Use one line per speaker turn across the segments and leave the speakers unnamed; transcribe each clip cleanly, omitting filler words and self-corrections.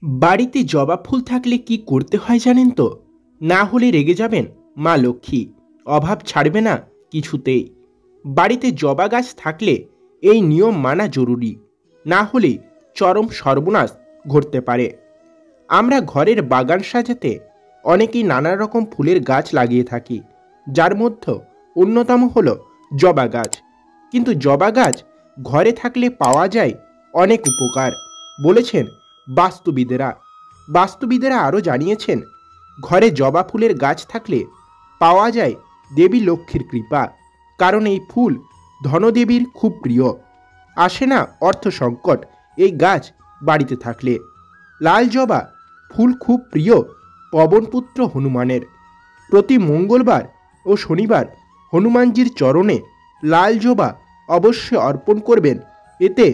বাড়িতে জবা ফুল থাকলে কি করতে হয় জানেন তো? না হলে রেগে যাবেন মা লক্ষ্মী, অভাব ছাড়বে না কিছুতেই। বাড়িতে জবা গাছ থাকলে এই নিয়ম মানা জরুরি, না হলে চরম সর্বনাশ ঘটতে পারে। আমরা ঘরের বাগান সাজাতে অনেকেই নানা রকম ফুলের গাছ লাগিয়ে থাকি, যার মধ্যে অন্যতম হলো জবা গাছ। কিন্তু জবা গাছ ঘরে থাকলে পাওয়া যায় অনেক উপকার, বলেছেন বাস্তুবিদেরা। বাস্তুবিদেরা আরও জানিয়েছেন, ঘরে জবা ফুলের গাছ থাকলে পাওয়া যায় দেবী লক্ষ্মীর কৃপা, কারণ এই ফুল ধনদেবীর খুব প্রিয়। আসে না অর্থ সংকট এই গাছ বাড়িতে থাকলে। লাল জবা ফুল খুব প্রিয় পবনপুত্র হনুমানের। প্রতি মঙ্গলবার ও শনিবার হনুমানজির চরণে লাল জবা অবশ্যই অর্পণ করবেন, এতে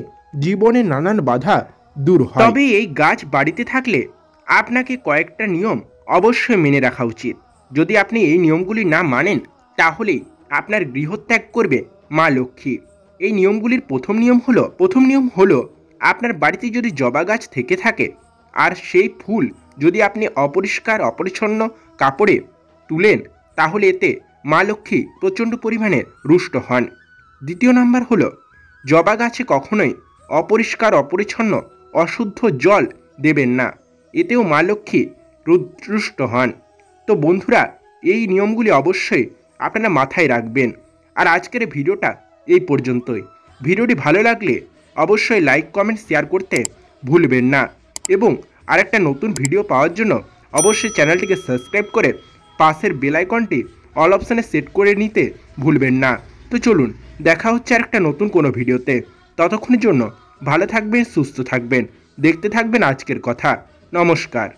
জীবনে নানান বাধা দূর হয়। তবে এই গাছ বাড়িতে থাকলে আপনাকে কয়েকটা নিয়ম অবশ্যই মেনে রাখা উচিত। যদি আপনি এই নিয়মগুলি না মানেন, তাহলে আপনার গৃহত্যাগ করবে মা লক্ষ্মী। এই নিয়মগুলির প্রথম নিয়ম হলো আপনার বাড়িতে যদি জবা গাছ থেকে থাকে আর সেই ফুল যদি আপনি অপরিষ্কার অপরিচ্ছন্ন কাপড়ে তুলেন, তাহলে এতে মা লক্ষ্মী প্রচণ্ড পরিমাণে রুষ্ট হন। দ্বিতীয় নাম্বার হলো, জবা গাছে কখনোই অপরিষ্কার অপরিচ্ছন্ন অশুদ্ধ জল দেবেন না, এতেও মা লক্ষ্মী রুষ্ট হন। তো বন্ধুরা, এই নিয়মগুলি অবশ্যই আপনারা মাথায় রাখবেন। আর আজকের ভিডিওটা এই পর্যন্তই। ভিডিওটি ভালো লাগলে অবশ্যই লাইক কমেন্ট শেয়ার করতে ভুলবেন না, এবং আরেকটা নতুন ভিডিও পাওয়ার জন্য অবশ্যই চ্যানেলটিকে সাবস্ক্রাইব করে পাশের বেল আইকনটি অল অপশানে সেট করে নিতে ভুলবেন না। তো চলুন, দেখা হচ্ছে আরেকটা নতুন কোনো ভিডিওতে। ততক্ষণের জন্য ভালো থাকবেন, সুস্থ থাকবেন, দেখতে থাকবেন আজকের কথা। নমস্কার।